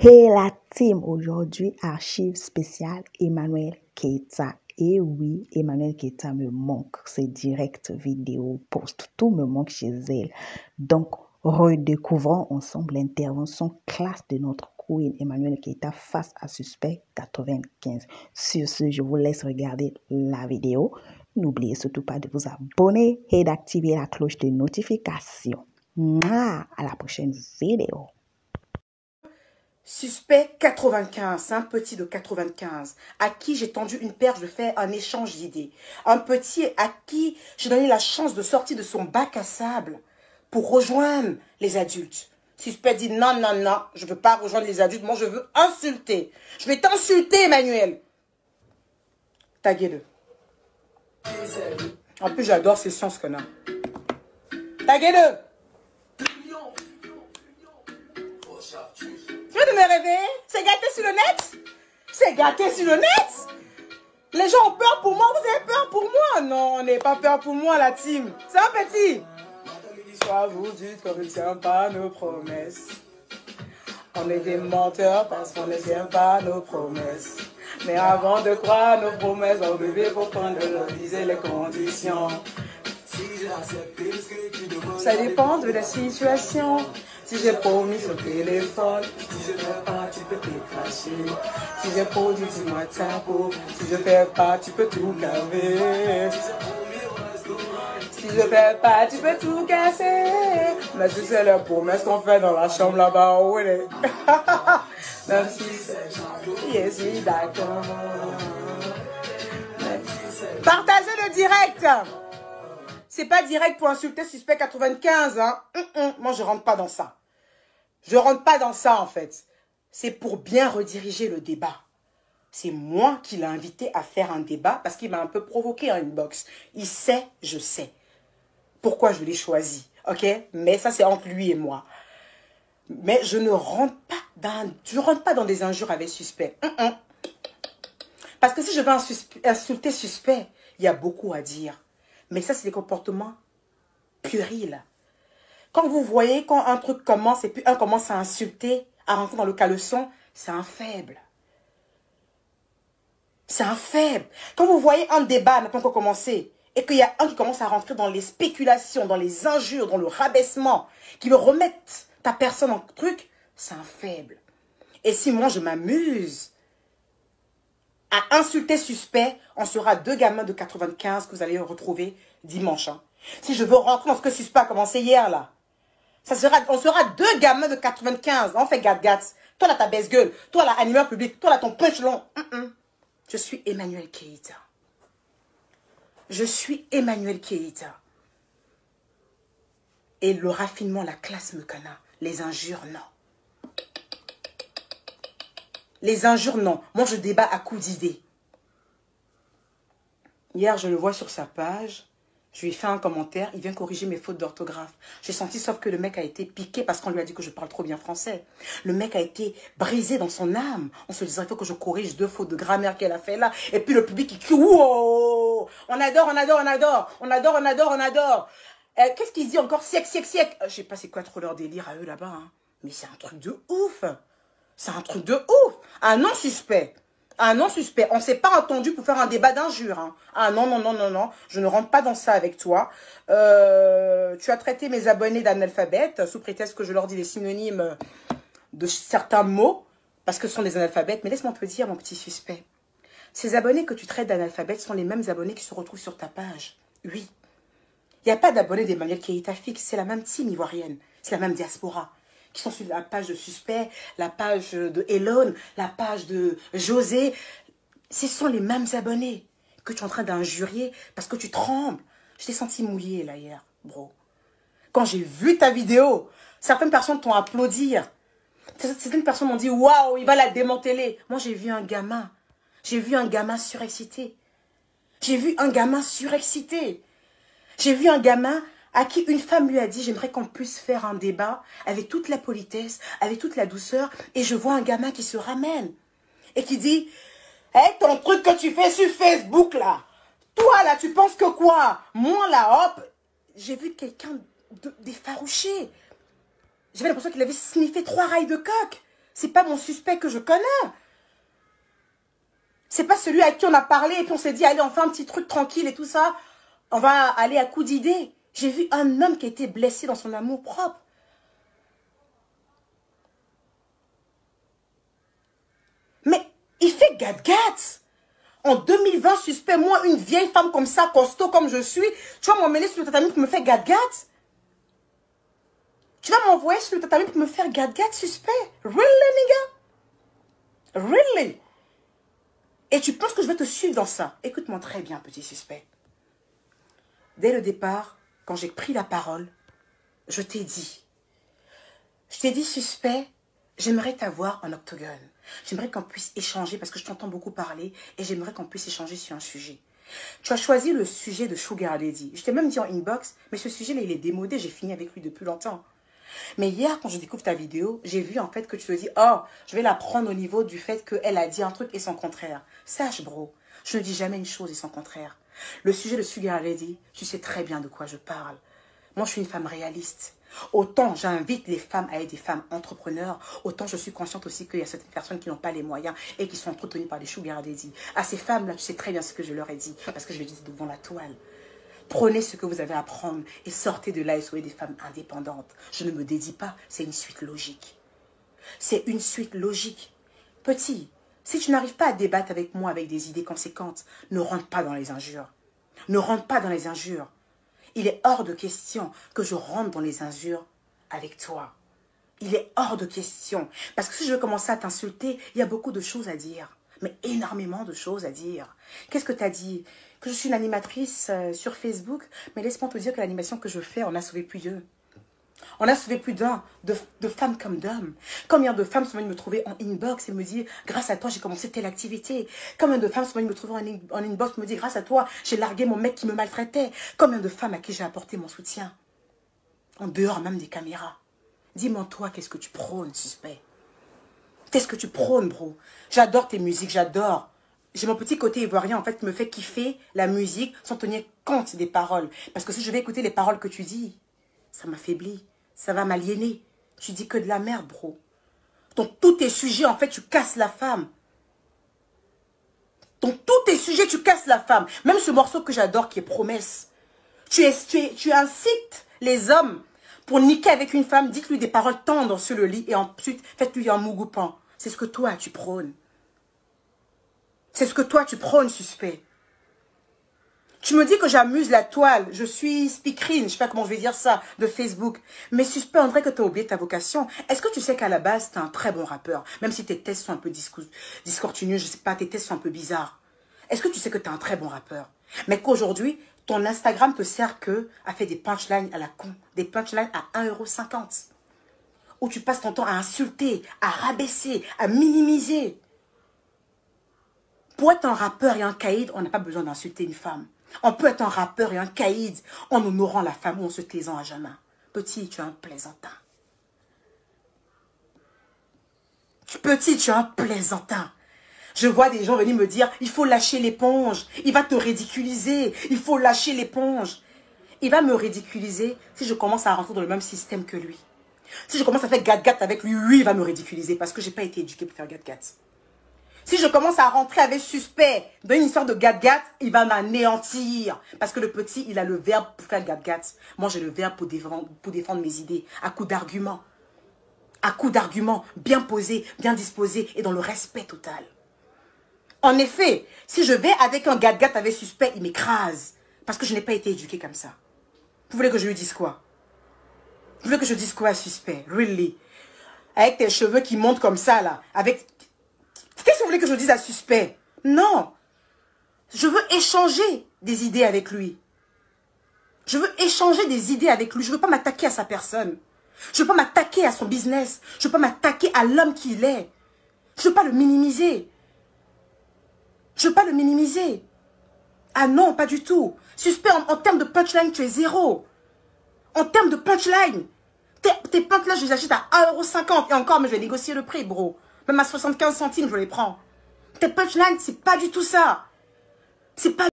Hey la team, aujourd'hui, archive spéciale Emmanuel Keita. Et oui, Emmanuel Keita me manque. Ses directs, vidéos, posts, tout me manque chez elle. Donc, redécouvrons ensemble l'intervention classe de notre queen Emmanuel Keita face à Suspect 95. Sur ce, je vous laisse regarder la vidéo. N'oubliez surtout pas de vous abonner et d'activer la cloche de notification. Mouah, à la prochaine vidéo. Suspect 95, c'est un petit de 95 à qui j'ai tendu une perche de faire un échange d'idées. Un petit à qui j'ai donné la chance de sortir de son bac à sable pour rejoindre les adultes. Suspect dit non, non, non, je ne veux pas rejoindre les adultes, moi je veux insulter. Je vais t'insulter, Emmanuel. Taguez-le. En plus, j'adore ces sciences qu'on a. Taguez-le. Tu veux me réveiller? C'est gâté sur le net? C'est gâté sur le net? Les gens ont peur pour moi, vous avez peur pour moi? Non, on n'est pas peur pour moi, la team. C'est un petit. Soit vous dites qu'on ne tient pas nos promesses. On est des menteurs parce qu'on ne tient pas nos promesses. Mais avant de croire nos promesses, oh bébé, faut prendre réviser les conditions. Ça dépend de la situation. Si j'ai promis sur téléphone, si je fais pas, tu peux te cracher. Si j'ai produit, dis-moi ta peau. Si je fais pas, tu peux tout laver. Si je fais pas, tu peux tout casser. Mais si c'est la promesse qu'on fait dans la chambre là-bas, où elle est. Même si c'est yes, oui, d'accord. Partagez le direct. C'est pas direct pour insulter Suspect 95, hein. Moi, je rentre pas dans ça. Je rentre pas dans ça, en fait. C'est pour bien rediriger le débat. C'est moi qui l'ai invité à faire un débat parce qu'il m'a un peu provoqué en inbox. Il sait, je sais pourquoi je l'ai choisi, ok? Mais ça, c'est entre lui et moi. Mais je ne rentre pas dans des injures avec Suspect. Parce que si je veux insulter Suspect, il y a beaucoup à dire. Mais ça, c'est des comportements puérils. Quand vous voyez, quand un truc commence et puis un commence à insulter, à rentrer dans le caleçon, c'est un faible. C'est un faible. Quand vous voyez un débat n'a pas encore commencé et qu'il y a un qui commence à rentrer dans les spéculations, dans les injures, dans le rabaissement, qui veut remettre ta personne en truc, c'est un faible. Et si moi je m'amuse à insulter Suspect, on sera deux gamins de 95 que vous allez retrouver dimanche. Hein. Si je veux rentrer dans ce que Suspect a commencé hier, là, on sera deux gamins de 95. On fait gat-gat. Toi, là, ta baisse-gueule. Toi, là, animeur public. Toi, là, ton punch long. Je suis Emmanuel Keita. Je suis Emmanuel Keita. Et le raffinement, la classe me connaît. Les injures, non. Les injures, non. Moi, je débat à coups d'idées. Hier, je le vois sur sa page. Je lui ai fait un commentaire. Il vient corriger mes fautes d'orthographe. J'ai senti, sauf que le mec a été piqué parce qu'on lui a dit que je parle trop bien français. Le mec a été brisé dans son âme. En se disant, il faut que je corrige 2 fautes de grammaire qu'elle a fait là. Et puis le public, il crie, wow! On adore, on adore, on adore. On adore, on adore, on adore. Qu'est-ce qu'il dit encore? Siècle, siècle, siècle. Je sais pas c'est quoi trop leur délire à eux là-bas. Hein. Mais c'est un truc de ouf. C'est un truc de ouf. Un non-suspect. Un non-suspect. On ne s'est pas entendu pour faire un débat d'injures. Hein. Ah non, non, non, non, non. Je ne rentre pas dans ça avec toi. Tu as traité mes abonnés d'analphabètes sous prétexte que je leur dis les synonymes de certains mots parce que ce sont des analphabètes. Mais laisse-moi te dire, mon petit Suspect. Ces abonnés que tu traites d'analphabètes sont les mêmes abonnés qui se retrouvent sur ta page. Oui. Il n'y a pas d'abonnés d'Emmanuel Keita fixe. C'est la même team ivoirienne. C'est la même diaspora. Qui sont sur la page de Suspect, la page de Elon, la page de José. Ce sont les mêmes abonnés que tu es en train d'injurier parce que tu trembles. Je t'ai senti mouillé là hier, bro. Quand j'ai vu ta vidéo, certaines personnes t'ont applaudi. Certaines personnes m'ont dit, waouh, il va la démanteler. Moi, j'ai vu un gamin. J'ai vu un gamin surexcité. J'ai vu un gamin surexcité. J'ai vu un gamin à qui une femme lui a dit, j'aimerais qu'on puisse faire un débat avec toute la politesse, avec toute la douceur. Et je vois un gamin qui se ramène et qui dit, hey, ton truc que tu fais sur Facebook, là, toi, là, tu penses que quoi? Moi, là, hop, j'ai vu quelqu'un d'effarouché. J'avais l'impression qu'il avait sniffé 3 rails de coq. C'est pas mon suspect que je connais. C'est pas celui à qui on a parlé et puis on s'est dit, allez, on fait un petit truc tranquille et tout ça. On va aller à coup d'idée. J'ai vu un homme qui a été blessé dans son amour propre. Mais il fait gat-gat. En 2020, suspect, moi, une vieille femme comme ça, costaud comme je suis, tu vas m'emmener sur le tatami pour me faire gat-gat? Tu vas m'envoyer sur le tatami pour me faire gat-gat, suspect? Really, nigga? Really? Et tu penses que je vais te suivre dans ça? Écoute-moi très bien, petit suspect. Dès le départ, quand j'ai pris la parole, je t'ai dit, suspect, j'aimerais t'avoir en octogone. J'aimerais qu'on puisse échanger parce que je t'entends beaucoup parler et j'aimerais qu'on puisse échanger sur un sujet. Tu as choisi le sujet de Sugar Lady. Je t'ai même dit en inbox, mais ce sujet-là, il est démodé. J'ai fini avec lui depuis longtemps. Mais hier, quand je découvre ta vidéo, j'ai vu en fait que tu te dis, oh, je vais la prendre au niveau du fait qu'elle a dit un truc et son contraire. Sache, bro, je ne dis jamais une chose et son contraire. Le sujet de Sugar Lady, tu sais très bien de quoi je parle. Moi, je suis une femme réaliste. Autant j'invite les femmes à être des femmes entrepreneurs, autant je suis consciente aussi qu'il y a certaines personnes qui n'ont pas les moyens et qui sont entretenues par des sugar daddy. À ces femmes-là, tu sais très bien ce que je leur ai dit, parce que je le dis devant la toile. Prenez ce que vous avez à prendre et sortez de là et soyez des femmes indépendantes. Je ne me dédie pas, c'est une suite logique. C'est une suite logique. Petit, si tu n'arrives pas à débattre avec moi avec des idées conséquentes, ne rentre pas dans les injures. Ne rentre pas dans les injures. Il est hors de question que je rentre dans les injures avec toi. Il est hors de question. Parce que si je veux commencer à t'insulter, il y a beaucoup de choses à dire. Mais énormément de choses à dire. Qu'est-ce que tu as dit? Que je suis une animatrice sur Facebook. Mais laisse-moi te dire que l'animation que je fais, on a sauvé plus d'eux. On a sauvé plus d'un, de femmes comme d'hommes. Combien de femmes sont venues me trouver en inbox et me dire, grâce à toi, j'ai commencé telle activité. Combien de femmes sont venues me trouver en inbox et me dire, grâce à toi, j'ai largué mon mec qui me maltraitait. Combien de femmes à qui j'ai apporté mon soutien. En dehors même des caméras. Dis-moi toi, qu'est-ce que tu prônes, suspect? Qu'est-ce que tu prônes, bro? J'adore tes musiques, j'adore. J'ai mon petit côté ivoirien, en fait, qui me fait kiffer la musique sans tenir compte des paroles. Parce que si je vais écouter les paroles que tu dis, ça m'affaiblit. Ça va m'aliéner. Tu dis que de la merde, bro. Donc, tous tes sujets, en fait, tu casses la femme. Donc, tous tes sujets, tu casses la femme. Même ce morceau que j'adore, qui est Promesse. Tu incites les hommes pour niquer avec une femme. Dites-lui des paroles tendres sur le lit et ensuite, faites-lui un mougoupant. C'est ce que toi, tu prônes. C'est ce que toi, tu prônes, suspect. Tu me dis que j'amuse la toile, je suis speakerine, je ne sais pas comment je vais dire ça, de Facebook. Mais suspect, on dirait que tu as oublié ta vocation. Est-ce que tu sais qu'à la base, tu es un très bon rappeur? Même si tes tests sont un peu discontinus, je ne sais pas, tes tests sont un peu bizarres. Est-ce que tu sais que tu es un très bon rappeur? Mais qu'aujourd'hui, ton Instagram te sert que à faire des punchlines à la con, des punchlines à 1,50 €. Où tu passes ton temps à insulter, à rabaisser, à minimiser. Pour être un rappeur et un caïd, on n'a pas besoin d'insulter une femme. On peut être un rappeur et un caïd en honorant la femme ou en se taisant à jamais. Petit, tu es un plaisantin. Petit, tu es un plaisantin. Je vois des gens venir me dire, il faut lâcher l'éponge. Il va te ridiculiser. Il faut lâcher l'éponge. Il va me ridiculiser si je commence à rentrer dans le même système que lui. Si je commence à faire gat-gat avec lui, lui, il va me ridiculiser parce que je n'ai pas été éduquée pour faire gat-gat. Si je commence à rentrer avec suspect dans une histoire de gat-gat, il va m'anéantir. Parce que le petit, il a le verbe pour faire gat-gat. Moi, j'ai le verbe pour défendre mes idées, à coups d'arguments. À coups d'arguments, bien posés, bien disposés et dans le respect total. En effet, si je vais avec un gat-gat avec suspect, il m'écrase. Parce que je n'ai pas été éduquée comme ça. Vous voulez que je lui dise quoi? Vous voulez que je dise quoi à suspect? Really? Avec tes cheveux qui montent comme ça, là. Avec... Qu'est-ce que vous voulez que je dise à suspect? Non. Je veux échanger des idées avec lui. Je veux échanger des idées avec lui. Je ne veux pas m'attaquer à sa personne. Je ne veux pas m'attaquer à son business. Je ne veux pas m'attaquer à l'homme qu'il est. Je ne veux pas le minimiser. Je ne veux pas le minimiser. Ah non, pas du tout. Suspect, en termes de punchline, tu es zéro. En termes de punchline, tes punchlines, je les achète à 1,50 € et encore, mais je vais négocier le prix, bro. Même à 75 centimes, je les prends. Tes punchlines, c'est pas du tout ça. C'est pas